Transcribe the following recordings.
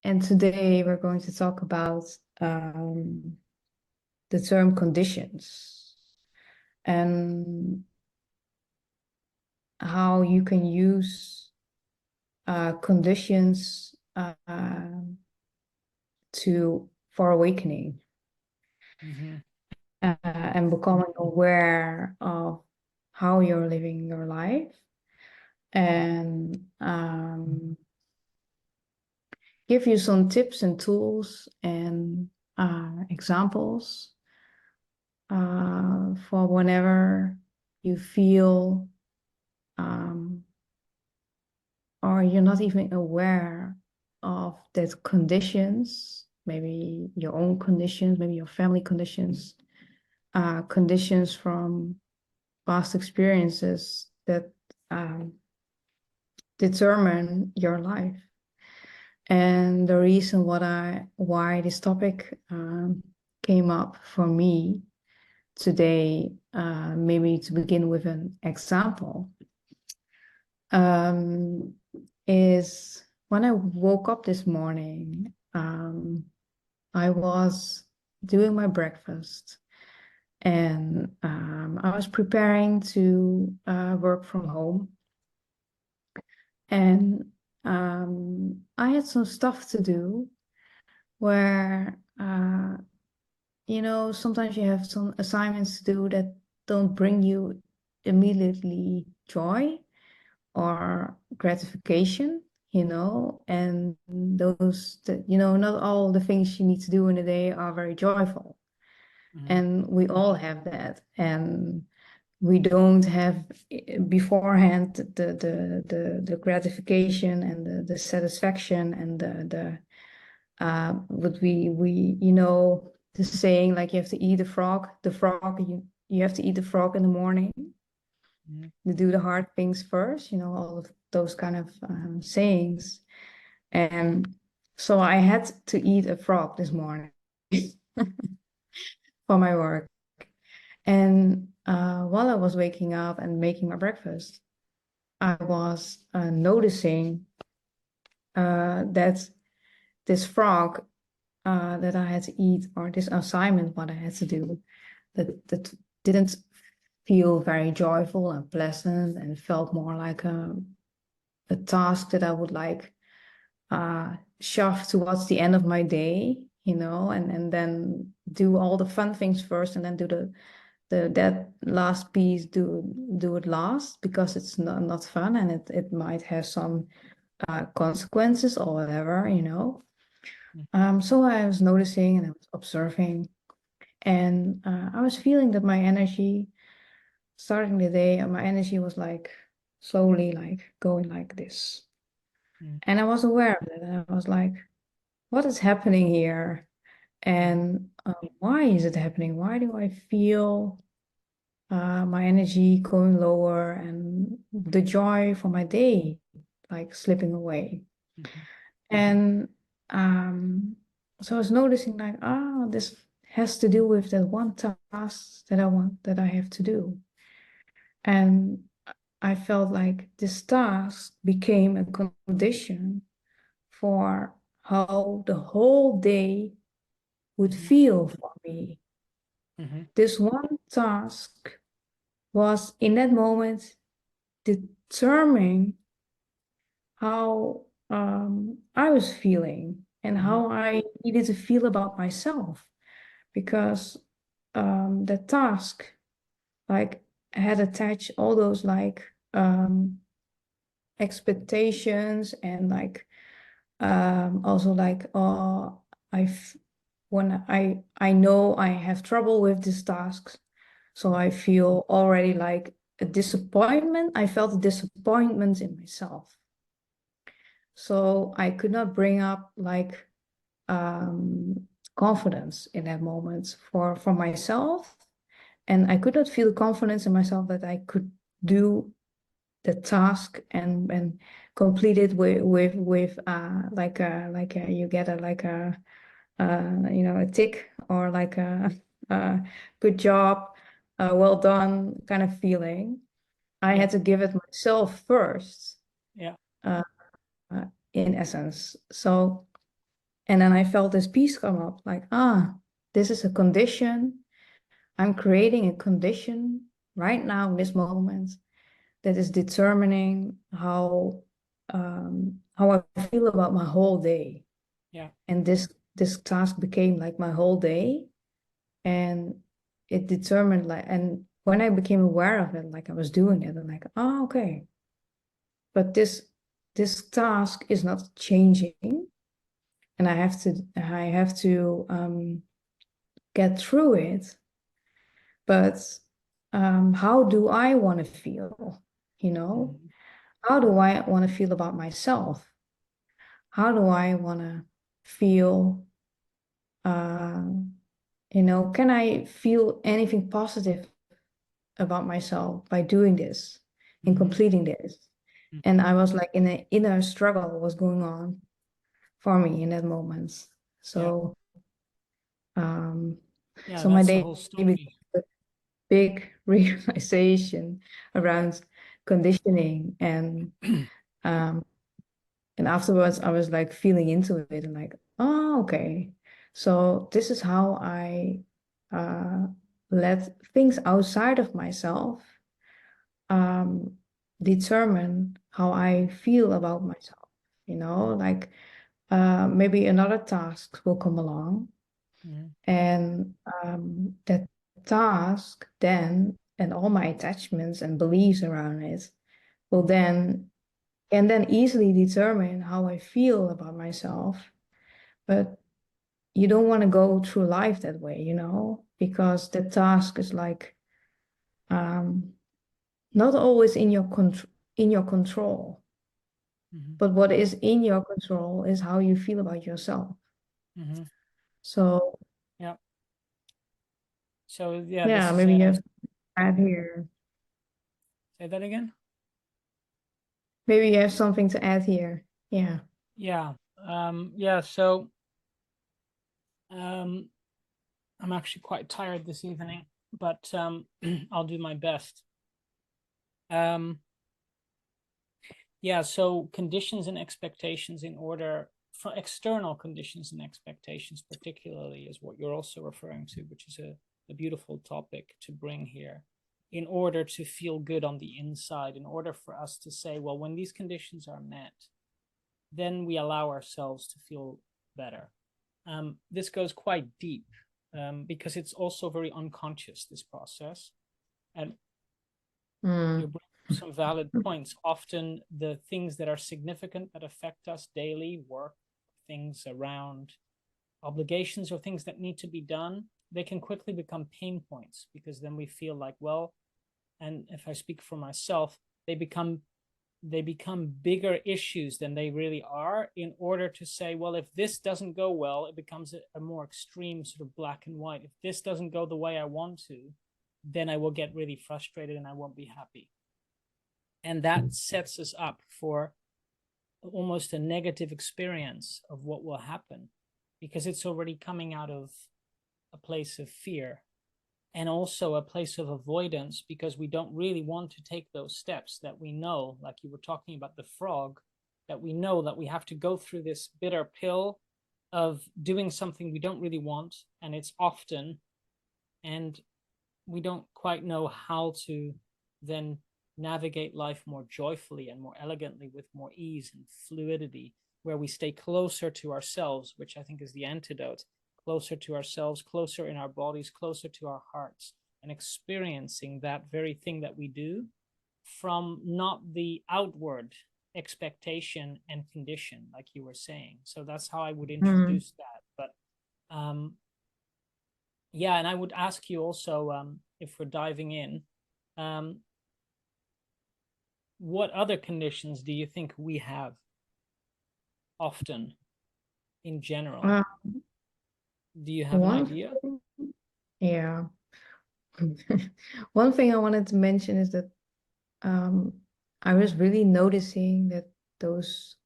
And today we're going to talk about the term conditions and how you can use conditions for awakening and becoming aware of how you're living your life and give you some tips and tools and examples for whenever you feel or you're not even aware of that conditions, maybe your own conditions, maybe your family conditions, conditions from past experiences that determine your life. And the reason why this topic came up for me today, maybe to begin with an example, is when I woke up this morning, I was doing my breakfast and I was preparing to work from home. And I had some stuff to do where, sometimes you have some assignments to do that don't bring you immediately joy or gratification, and not all the things you need to do in a day are very joyful. And we all have that. And we don't have beforehand the gratification and the satisfaction and what we the saying, like, you have to eat the frog, you have to eat the frog in the morning to do the hard things first, all of those kind of sayings. And so I had to eat a frog this morning for my work. And while I was waking up and making my breakfast, I was noticing that this frog that I had to eat, or this assignment what I had to do, that didn't feel very joyful and pleasant, and felt more like a task that I would like shove towards the end of my day, and then do all the fun things first, and then do that last piece, do it last, because it's not fun, and it might have some consequences or whatever. So I was noticing and I was observing, and I was feeling that my energy starting the day, my energy was like slowly like going like this. And I was aware of it, and I was like, what is happening here? And why is it happening? Why do I feel my energy going lower and the joy for my day like slipping away? And so I was noticing, like, this has to do with that one task that I have to do. And I felt like this task became a condition for how the whole day would feel for me. This one task was in that moment determining how I was feeling and how I needed to feel about myself, because the task like had attached all those like expectations, and like also like, I've when I know I have trouble with these tasks, so I feel already like a disappointment. I felt a disappointment in myself. So I could not bring up like confidence in that moment for myself. And I could not feel confidence in myself that I could do the task and complete it with you get a tick, or like a good job, well done kind of feeling. I had to give it myself first. Yeah. In essence. So And then I felt this peace come up, like, this is a condition. I'm creating a condition right now in this moment that is determining how I feel about my whole day. Yeah. And this task became like my whole day, and it determined like, and when I became aware of it, like I was doing it, I'm like, oh, okay. But this task is not changing, and I have to get through it. But how do I want to feel? You know, Mm-hmm. how do I want to feel about myself? How do I want to feel? Uh, can I feel anything positive about myself by doing this and Mm-hmm. completing this? And I was like in an inner struggle was going on for me in that moment. Yeah. So, um, Yeah, so my that's the day whole became story. a big realization around conditioning, um, and afterwards I was like feeling into it and like, oh, okay. So this is how I uh, let things outside of myself um, determine how I feel about myself. Like maybe another task will come along, Mm-hmm. and that task then, and all my attachments and beliefs around it will then can then easily determine how I feel about myself. But you don't want to go through life that way, because the task is like um, not always in your control. Mm-hmm. But what is in your control is how you feel about yourself. Mm-hmm. So Yeah. So yeah, yeah, this is maybe you have to add here. say that again. Maybe you have something to add here. Yeah. Yeah. Yeah. So um, I'm actually quite tired this evening, but I'll do my best. Um, yeah. So conditions and expectations in order for external conditions and expectations, particularly, is what you're also referring to, which is a beautiful topic to bring here. In order to feel good on the inside, in order for us to say, well, when these conditions are met, then we allow ourselves to feel better. This goes quite deep because it's also very unconscious, this process. And you Mm. bring up some valid points. Often the things that are significant that affect us daily, work, things around obligations or things that need to be done, they can quickly become pain points because then we feel like, well, and if I speak for myself, they become bigger issues than they really are, in order to say, well, if this doesn't go well, it becomes a more extreme sort of black and white. If this doesn't go the way I want to, then I will get really frustrated and I won't be happy. And that sets us up for almost a negative experience of what will happen, because it's already coming out of a place of fear and also a place of avoidance, because we don't really want to take those steps that we know, like you were talking about the frog, that we know that we have to go through this bitter pill of doing something we don't really want, and it's often, and we don't quite know how to then navigate life more joyfully and more elegantly with more ease and fluidity, where we stay closer to ourselves, which I think is the antidote, closer to ourselves, closer in our bodies, closer to our hearts, and experiencing that very thing that we do from not the outward expectation and condition, like you were saying. So that's how I would Mm. introduce that. But yeah, and I would ask you also, if we're diving in, um, what other conditions do you think we have often in general? Uh, Do you have an one idea? thing, yeah. One thing I wanted to mention is that um, I was really noticing that those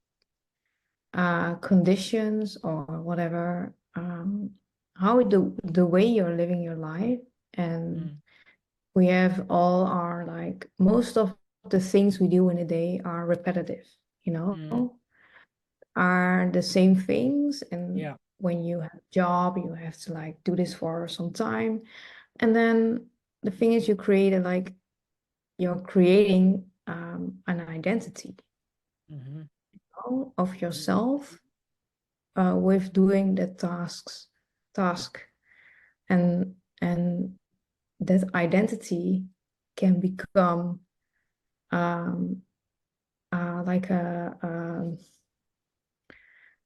conditions or whatever, how the way you're living your life, and Mm, we have all our like most of the things we do in a day are repetitive, you mm, know. are the same things, and Yeah. when you have a job, you have to like do this for some time, and then the thing is, you're creating an identity of yourself with doing the task, and that identity can become um, like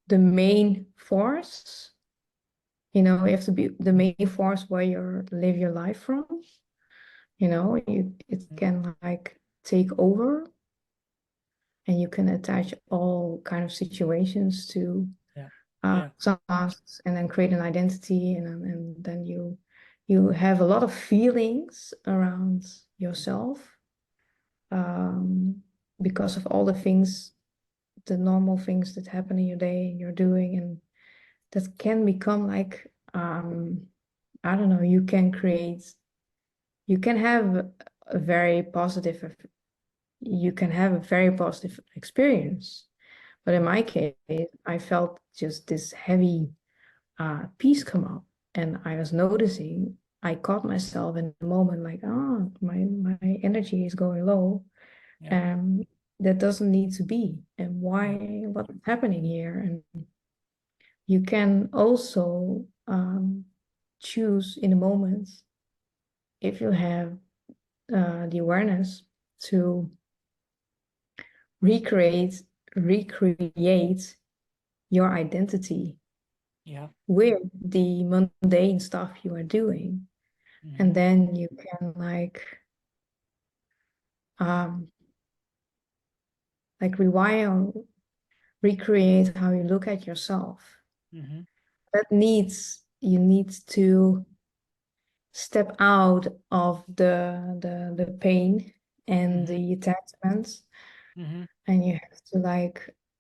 the main force. You have to be the main force where you live your life from. It can like take over, and you can attach all kind of situations to Yeah. Yeah. some tasks, and then create an identity, and then you have a lot of feelings around yourself, because of all the normal things that happen in your day and you're doing, and that can become like, I don't know, you can have a very positive you can have a very positive experience. But in my case, I felt just this heavy peace come up, and I was noticing, I caught myself in the moment like, oh, my energy is going low. Yeah. That doesn't need to be. And Yeah. what's happening here? And you can also choose in a moment, if you have the awareness, to recreate recreate your identity Yeah. with the mundane stuff you are doing. And then you can um rewire, recreate how you look at yourself. You need to step out of the pain and the attachments, and you have to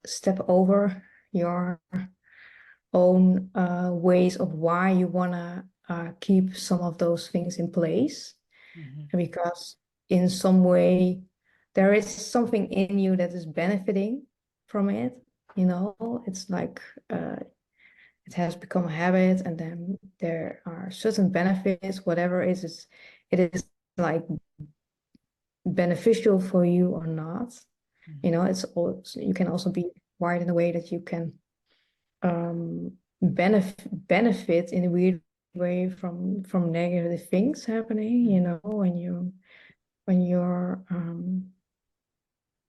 step over your own ways of why you want to keep some of those things in place. Because in some way there is something in you that is benefiting from it. It's like it has become a habit, and then there are certain benefits, whatever it is like beneficial for you or not. It's also, you can also be wired in a way that you can benefit in a weird way from negative things happening, when you're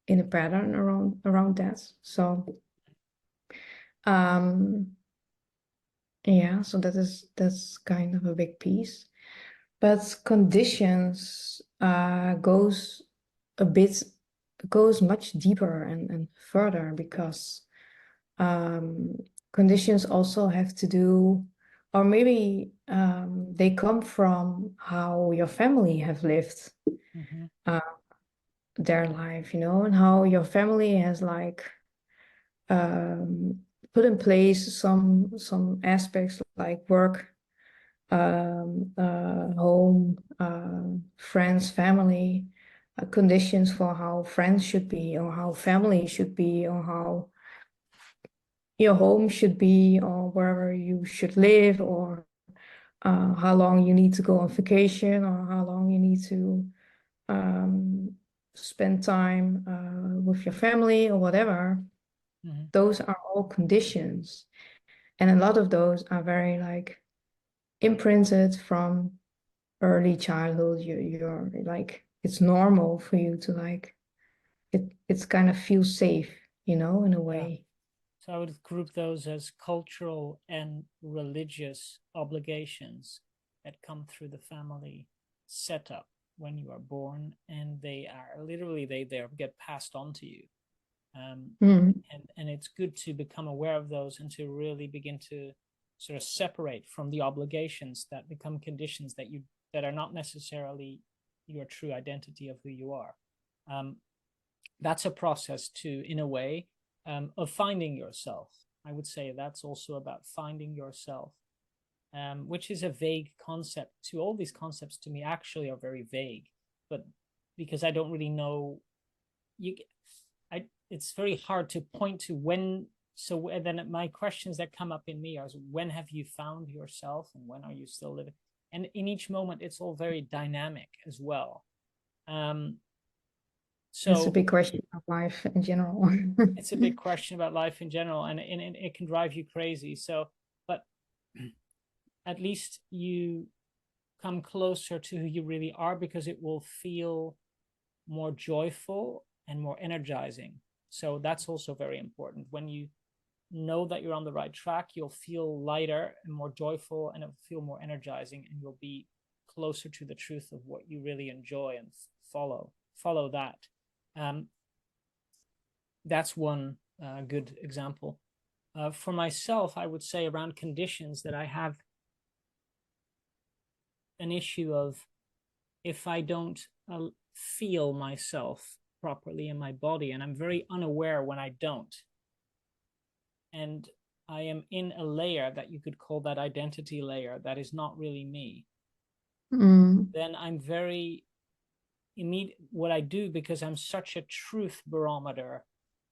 in a pattern around that. So yeah, so that's kind of a big piece. But conditions goes much deeper and further, because conditions also have to do, or maybe they come from how your family have lived their life, and how your family has put in place some aspects like work, home, friends, family, conditions for how friends should be, or how family should be, or how your home should be, or wherever you should live, or how long you need to go on vacation, or how long you need to spend time with your family, or whatever. Those are all conditions, and a lot of those are very imprinted from early childhood. You're like, it's normal for you to it's kind of feel safe, in a way. So I would group those as cultural and religious obligations that come through the family setup when you are born, and they are literally they get passed on to you. And it's good to become aware of those and to really begin to sort of separate from the obligations that become conditions that are not necessarily your true identity of who you are. That's a process too, in a way, of finding yourself. I would say that's also about finding yourself, which is a vague concept. To all these concepts to me actually are very vague, but because I don't really know, it's very hard to point to when So then my questions that come up in me are, when have you found yourself, and when are you still living? And in each moment, it's all very dynamic as well. It's a So big question of life in general. it's a big question about life in general, and it can drive you crazy. So, but at least you come closer to who you really are, because it will feel more joyful and more energizing. So that's also very important. When you know that you're on the right track, you'll feel lighter and more joyful, and it'll feel more energizing, and you'll be closer to the truth of what you really enjoy, and follow that. That's one good example. For myself, I would say around conditions that I have an issue of, if I don't feel myself properly in my body, and I'm very unaware when I don't, and I am in a layer that you could call that identity layer that is not really me, then I'm very immediate. What I do, because I'm such a truth barometer,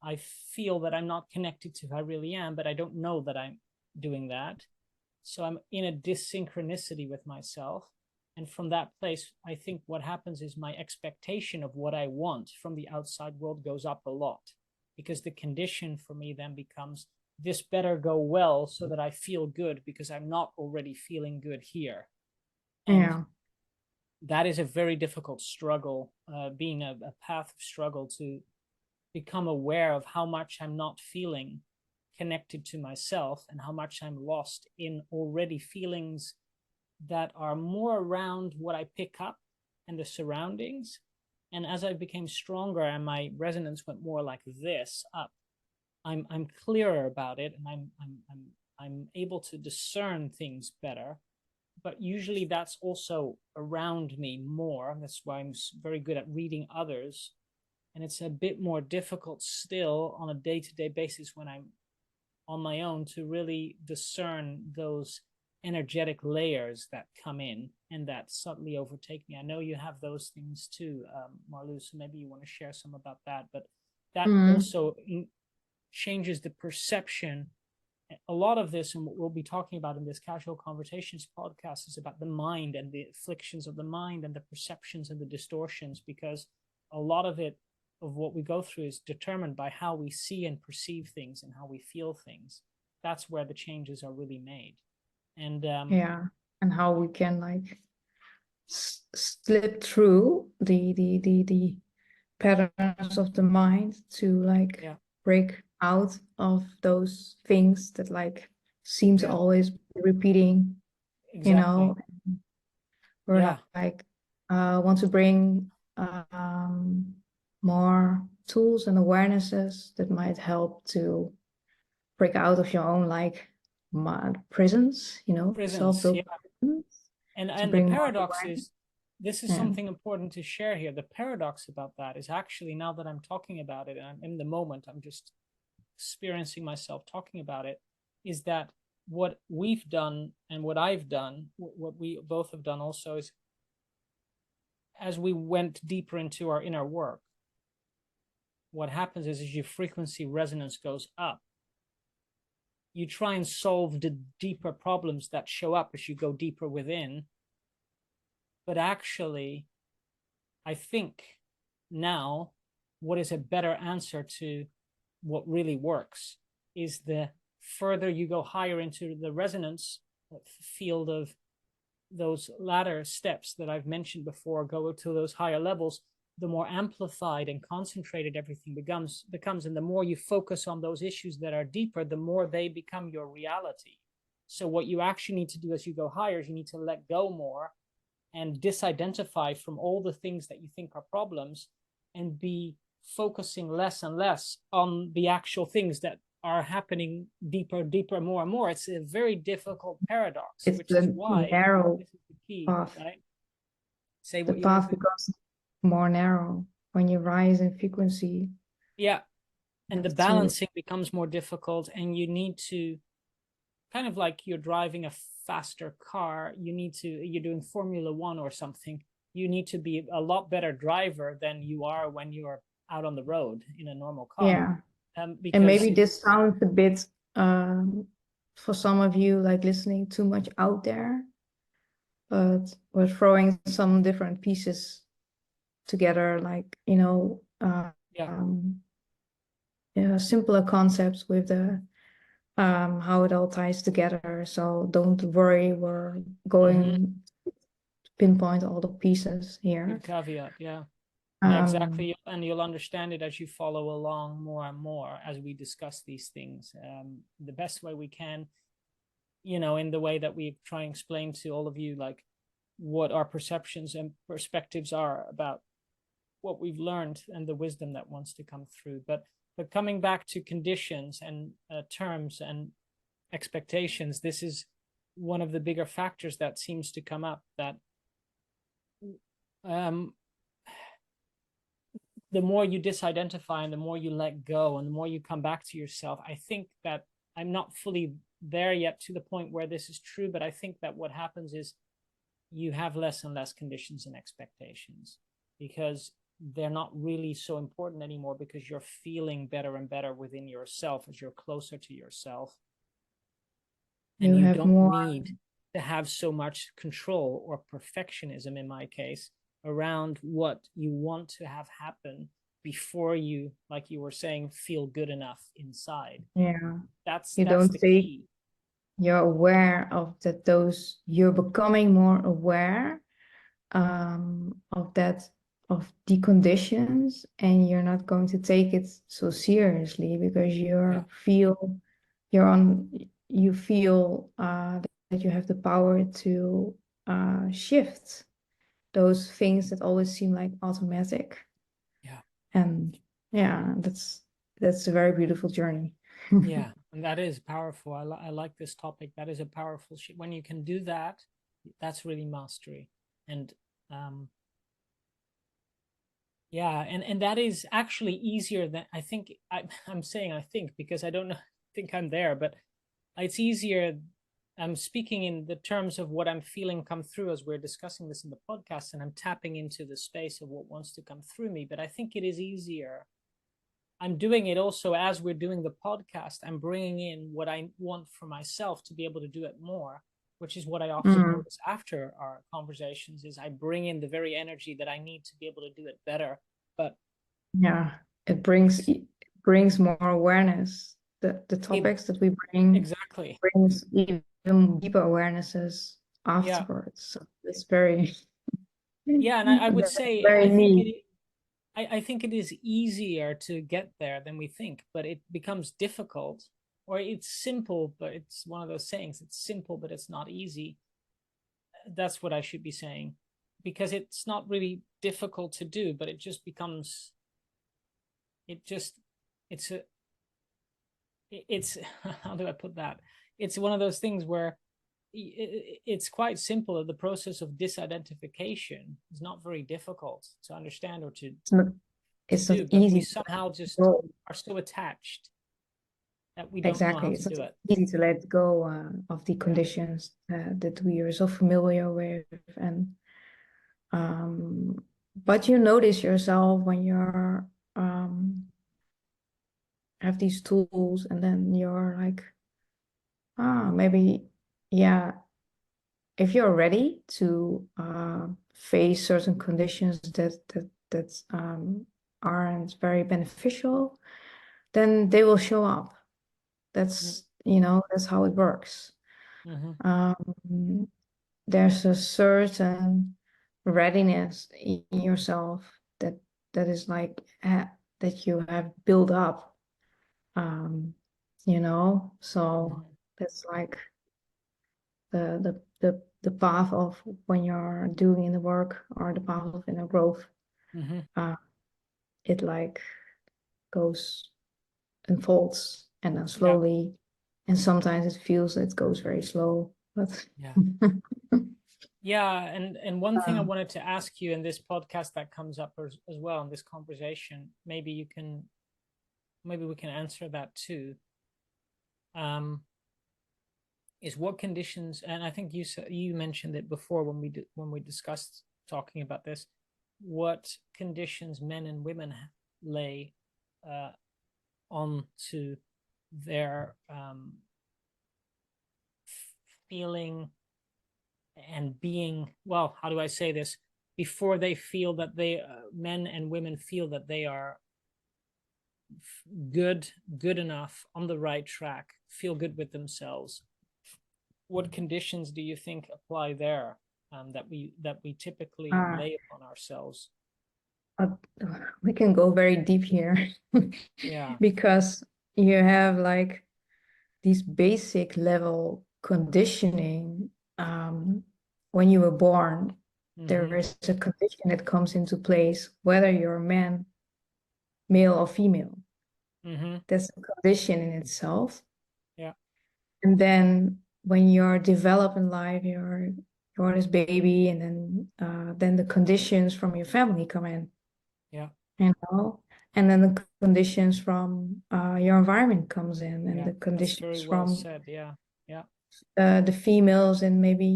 I feel that I'm not connected to who I really am, but I don't know that I'm doing that. So I'm in a dysynchronicity with myself. And from that place, I think what happens is my expectation of what I want from the outside world goes up a lot, because the condition for me then becomes, this better go well so that I feel good, because I'm not already feeling good here. And Yeah. that is a very difficult struggle, being a path of struggle, to become aware of how much I'm not feeling connected to myself, and how much I'm lost in already feelings that are more around what I pick up and the surroundings. And as I became stronger and my resonance went more like this up, I'm clearer about it, and I'm able to discern things better. But usually that's also around me more. That's why I'm very good at reading others. And it's a bit more difficult still on a day-to-day basis when I'm on my own to really discern those energetic layers that come in and that subtly overtake me. I know you have those things too, Marlu, so maybe you want to share some about that. But that also changes the perception. A lot of this, and what we'll be talking about in this Casual Conversations podcast, is about the mind and the afflictions of the mind and the perceptions and the distortions, because a lot of it, of what we go through, is determined by how we see and perceive things and how we feel things. That's where the changes are really made. And yeah, and how we can like slip through the patterns of the mind to like break out of those things that like seems always repeating, exactly. you know, or like want to bring more tools and awarenesses that might help to break out of your own like prisons, you know, self-built prisons. And the paradox is, this is something important to share here. The paradox about that is, actually, now that I'm talking about it, and I'm in the moment, I'm just experiencing myself talking about it, is that what we've done and what I've done, what we both have done also, is as we went deeper into our inner work, what happens is, as your frequency resonance goes up, you try and solve the deeper problems that show up as you go deeper within. But actually, I think now what is a better answer to what really works is, the further you go higher into the resonance field of those ladder steps that I've mentioned before, go to those higher levels, the more amplified and concentrated everything becomes, and the more you focus on those issues that are deeper, the more they become your reality. So what you actually need to do as you go higher is, you need to let go more and disidentify from all the things that you think are problems, and be focusing less and less on the actual things that are happening deeper, more and more. It's a very difficult paradox, which is why narrow this is the key, path. right? Say the what path becomes more narrow when you rise in frequency. Yeah, and the balancing becomes more difficult, and you need to, kind of like you're driving a faster car, you're doing Formula One or something, you need to be a lot better driver than you are when you're out on the road in a normal car. And because maybe this sounds a bit, for some of you, like listening too much out there, but we're throwing some different pieces together, like, yeah, simpler concepts with the how it all ties together. So don't worry, we're going to pinpoint all the pieces here. good caveat. Yeah. Yeah, Um, exactly. And you'll understand it as you follow along more and more as we discuss these things. The best way we can, in the way that we try and explain to all of you, like what our perceptions and perspectives are about what we've learned and the wisdom that wants to come through. But coming back to conditions and terms and expectations, this is one of the bigger factors that seems to come up, that the more you disidentify and the more you let go and the more you come back to yourself, I think that I'm not fully there yet to the point where this is true, but I think that what happens is you have less and less conditions and expectations because they're not really so important anymore, because you're feeling better and better within yourself as you're closer to yourself. And you you have don't more, need to have so much control or perfectionism, in my case, around what you want to have happen before you, like you were saying, feel good enough inside. yeah, That's you don't the take, key. you're aware of that, you're becoming more aware of that, of the conditions, and you're not going to take it so seriously because Yeah, you feel that you have the power to shift those things that always seem like automatic. yeah, And yeah, that's a very beautiful journey. yeah. And that is powerful. I like this topic. That is a powerful shit. When you can do that, that's really mastery. And um, yeah, and that is actually easier than I think. I'm saying I think because I don't know, think I'm there, but it's easier. I'm speaking in the terms of what I'm feeling come through as we're discussing this in the podcast, and I'm tapping into the space of what wants to come through me. But I think it is easier. I'm doing it also as we're doing the podcast. I'm bringing in what I want for myself to be able to do it more, which is what I often Mm, notice after our conversations is I bring in the very energy that I need to be able to do it better. But yeah, it it's brings more awareness. The it topics that we bring exactly. brings even deeper awarenesses Yeah. afterwards. So it's very Yeah. And I would that's say very neat. I think it is easier to get there than we think, but it becomes difficult, or it's simple, but it's one of those sayings, it's simple, but it's not easy. That's what I should be saying, because it's not really difficult to do, but it just becomes, it just, it's a, it's, how do I put that? It's one of those things where it's quite simple. The process of disidentification is not very difficult to understand or It's not, to it's not do, but we easy to somehow let just go. are so attached that we don't know how Exactly. to It's not do it. easy to let go of the Yeah. conditions that we are so familiar with. And but you notice yourself when you're have these tools, and then you're like, maybe, yeah, if you're ready to face certain conditions that aren't very beneficial, then they will show up. That's how it works. Mm-hmm. Um, there's a certain readiness in yourself that is like that you have built up. Um, so Mm-hmm. that's like the path of when you're doing the work, or the path of inner growth. Mm-hmm. uh, it like goes, unfolds, and then Yeah. slowly, and sometimes it feels it goes very slow, but Yeah. Yeah. And one thing I um, wanted to ask you in this podcast that comes up as well in this conversation, maybe we can answer that too. Um, is what conditions, and I think you mentioned it before when we discussed talking about this, what conditions men and women lay uh, onto their feeling and being, well, how do I say this? Before they feel that they, men and women feel that they are good enough, on the right track, feel good with themselves. What conditions do you think apply there, that we typically Uh, lay upon ourselves? uh, we can go very deep here Yeah. because you have like these basic level conditioning. When you were born, there Mm-hmm. is a condition that comes into place, whether you're a man, male, or female. Mm-hmm. That's a condition in itself. Yeah. And then when you're developing life, you're this baby, and then the conditions from your family come in, Yeah. you know, and then the conditions from your environment comes in, and Yeah. the That's conditions very well from said. Yeah. Yeah. the females, and maybe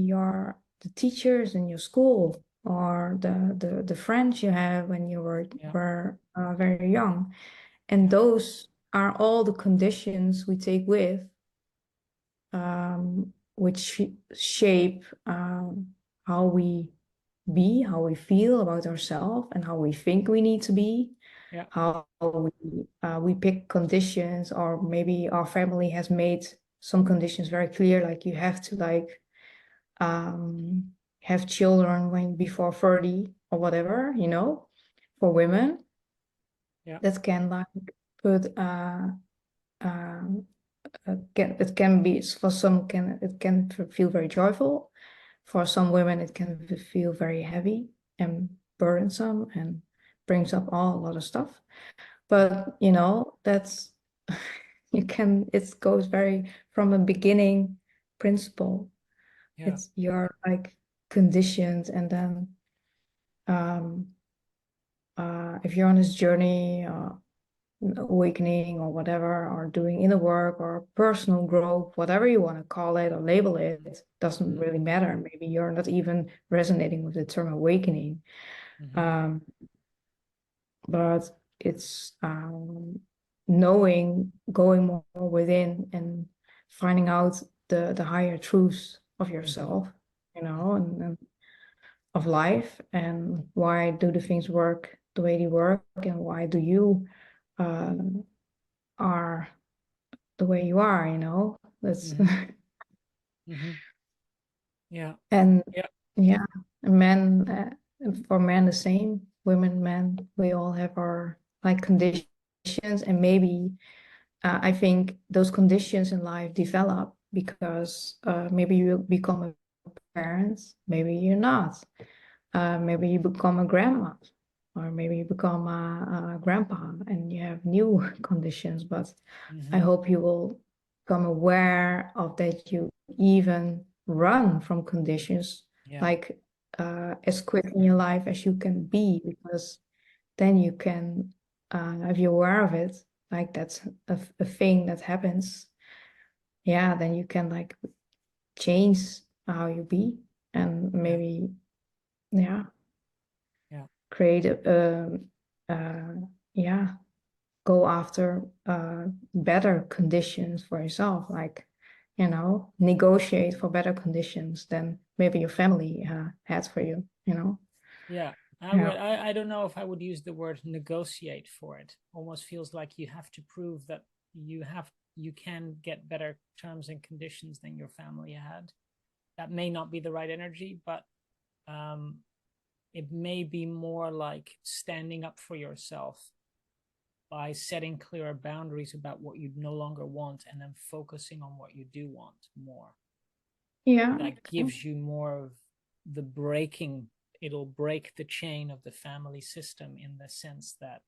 the teachers in your school, or the friends you have when you Yeah. were very young. And Yeah. those are all the conditions we take with, which shape how we how we feel about ourselves, and how we think we need to be, Yeah. how we pick conditions, or maybe our family has made some conditions very clear, like you have to like have children when before 30 or whatever, for women. Yeah. That can like put um, it can be, for some, it can feel very joyful. For some women it can feel very heavy and burdensome, and brings up a lot of stuff. But that's it goes very from a beginning principle. Yeah. It's your like conditions, and then um if you're on this journey, awakening or whatever, or doing inner work or personal growth, whatever you want to call it or label it, doesn't Mm-hmm. really matter. Maybe you're not even resonating with the term awakening. Mm-hmm. Um, but it's knowing, going more within, and finding out the higher truths of Mm-hmm. yourself, and of life, and why do the things work the way they work, and why do you are the way you are, that's Mm-hmm. Mm-hmm. Yeah. and Yeah. yeah, men, for men the same, women, men, we all have our like conditions, and maybe I think those conditions in life develop because maybe you become a parent, maybe you're not. Maybe you become a grandma, or maybe you become a grandpa, and you have new conditions. But I Mm-hmm. hope you will become aware of that, you even run from conditions, Yeah. like as quick in your life as you can be, because then you can, if you're aware of it, like that's a thing that happens. Yeah, then you can like change how you be, and Yeah. maybe, yeah, Yeah. create uh, yeah, go after better conditions for yourself, like, negotiate for better conditions than maybe your family had for you. Yeah. Yeah. I don't know if I would use the word negotiate for it. Almost feels like you have to prove that you can get better terms and conditions than your family had. That may not be the right energy, but um, it may be more like standing up for yourself by setting clearer boundaries about what you no longer want, and then focusing on what you do want more. Yeah. That gives you more of the breaking, it'll break the chain of the family system, in the sense that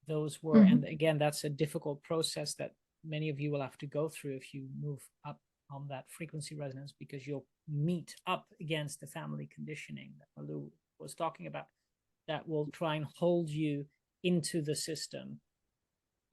those were, and Mhm. again, that's a difficult process that many of you will have to go through if you move up on that frequency resonance, because you'll meet up against the family conditioning that Malu was talking about, that will try and hold you into the system,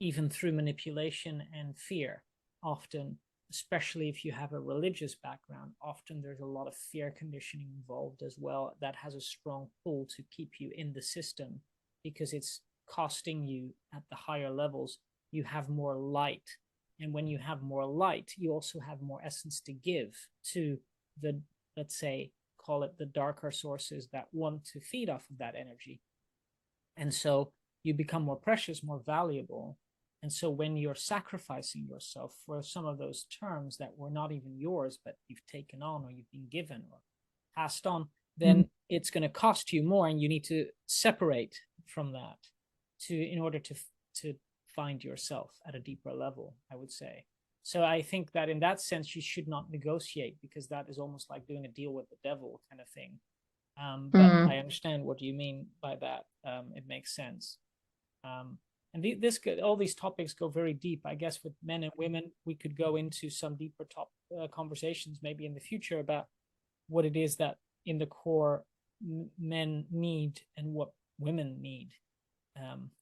even through manipulation and fear. Often, especially if you have a religious background, often there's a lot of fear conditioning involved as well, that has a strong pull to keep you in the system, because it's costing you at the higher levels you have more light. And when you have more light, you also have more essence to give to the, let's say, call it the darker sources that want to feed off of that energy. And so you become more precious, more valuable. And so when you're sacrificing yourself for some of those terms that were not even yours, but you've taken on or you've been given or passed on, then it's going to cost you more, and you need to separate from that in order to find yourself at a deeper level, I would say. So I think that in that sense, you should not negotiate, because that is almost like doing a deal with the devil kind of thing. But I understand what you mean by that. It makes sense. And all these topics go very deep. I guess with men and women, we could go into some deeper conversations maybe in the future about what it is that in the core men need and what women need.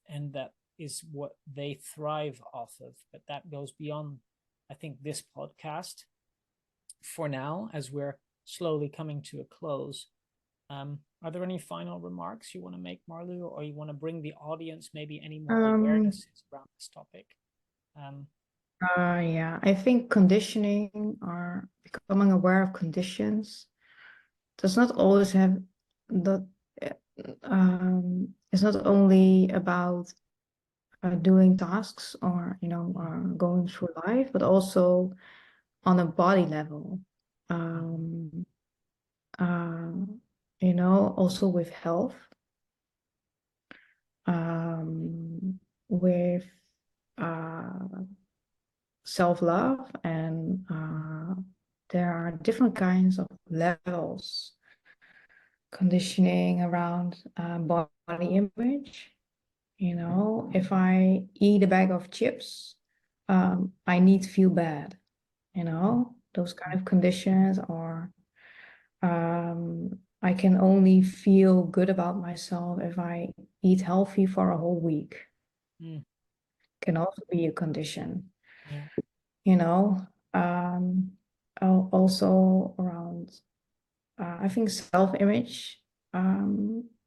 And that is what they thrive off of. But that goes beyond, I think, this podcast for now, as we're slowly coming to a close. Are there any final remarks you want to make, Marlu, or you want to bring the audience maybe any more awarenesses around this topic? Yeah, I think conditioning or becoming aware of conditions does not always have that. It's not only about doing tasks or going through life, but also on a body level. Also with health, with self-love, and there are different kinds of levels. Conditioning around body image. If I eat a bag of chips, I need to feel bad. Those kind of conditions, or I can only feel good about myself if I eat healthy for a whole week. Can also be a condition. Also around, I think, self-image,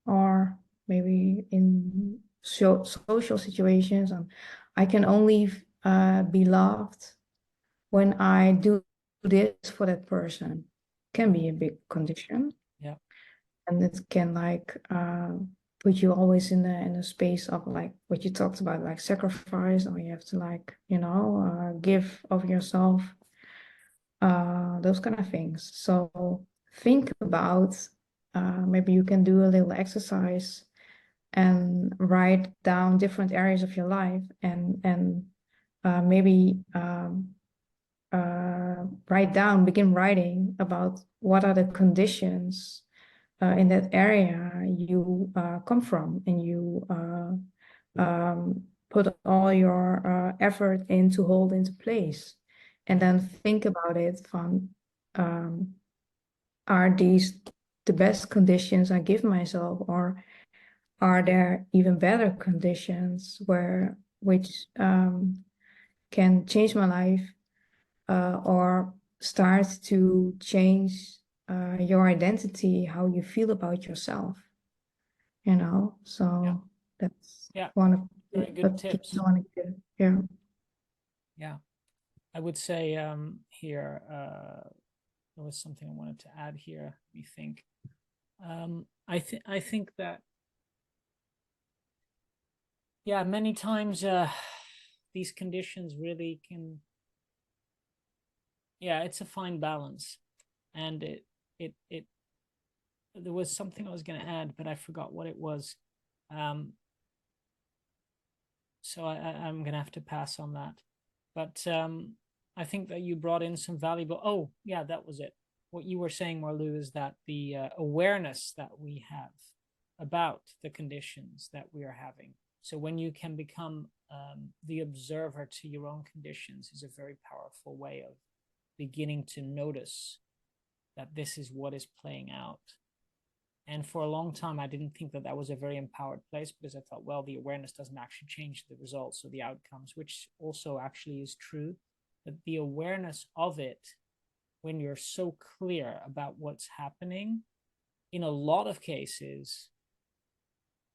or maybe in social situations, I can only be loved when I do this for that person. Can be a big condition. Yeah. And it can put you always in a space of like what you talked about, like sacrifice, or you have to give of yourself, those kind of things. So think about, maybe you can do a little exercise and write down different areas of your life, and maybe begin writing about what are the conditions in that area you come from, and you put all your effort in to hold into place, and then think about it from, are these the best conditions I give myself, or are there even better conditions which can change my life, or start to change your identity, how you feel about yourself. So that's one of very good tips. I want to give. Yeah. Yeah, I would say here there was something I wanted to add here. Let me think. I think that many times these conditions really can. Yeah, it's a fine balance, and it there was something I was going to add, but I forgot what it was. So I'm going to have to pass on that. But I think that you brought in some valuable. Oh, yeah, that was it. What you were saying, Marlu, is that the awareness that we have about the conditions that we are having. So when you can become the observer to your own conditions, is a very powerful way of beginning to notice that this is what is playing out. And for a long time, I didn't think that was a very empowered place, because I thought, well, the awareness doesn't actually change the results or the outcomes, which also actually is true. But the awareness of it, when you're so clear about what's happening, in a lot of cases,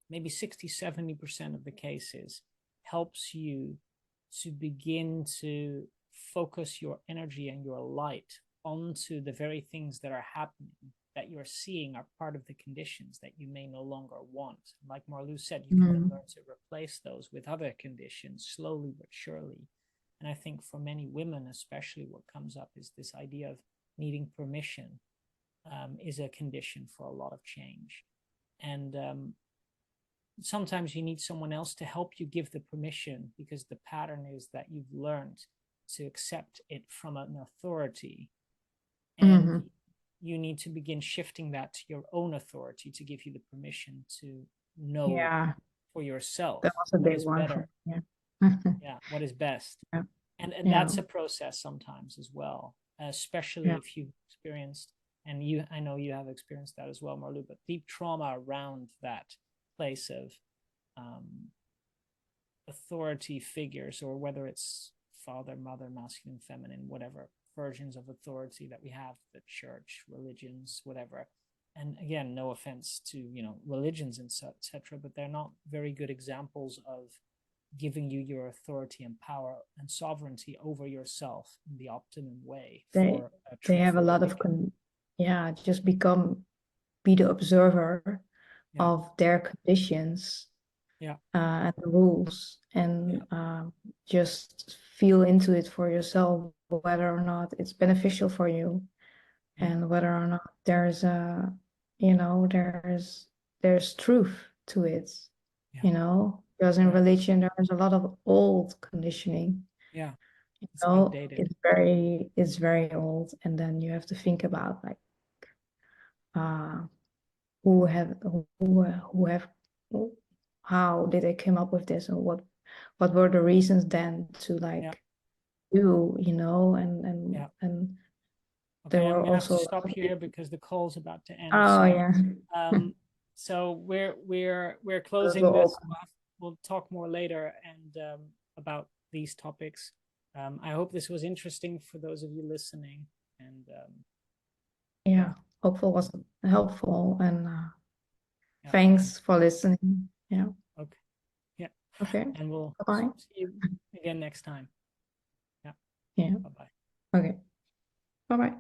maybe 60, 70% of the cases, helps you to begin to focus your energy and your light onto the very things that are happening, that you're seeing are part of the conditions that you may no longer want. Like Marlou said, you can then learn to replace those with other conditions slowly but surely. And I think for many women, especially, what comes up is this idea of needing permission is a condition for a lot of change. And sometimes you need someone else to help you give the permission, because the pattern is that you've learned to accept it from an authority. And you need to begin shifting that to your own authority to give you the permission to know for yourself that was a what big is one. better. What is best. And that's a process sometimes as well, especially if you've experienced, and I know you have experienced that as well, Marlou, but deep trauma around that place of authority figures, or whether it's father, mother, masculine, feminine, whatever versions of authority that we have, the church, religions, whatever. And again, no offense to, religions and etc., but they're not very good examples of giving you your authority and power and sovereignty over yourself in the optimum way. They have a lot of just be the observer of their conditions and the rules, and just feel into it for yourself, whether or not it's beneficial for you, and whether or not there's there's truth to it, because in religion there's a lot of old conditioning. It's outdated. It's very old, and then you have to think about like how did they come up with this, and what were the reasons then to do, and okay, I'm gonna have to stop here because the call's about to end. So we're closing this. We'll talk more later and about these topics. I hope this was interesting for those of you listening, and hopeful was helpful, and thanks for listening. Okay, and we'll bye. see you again next time. Bye-bye. Okay, bye-bye.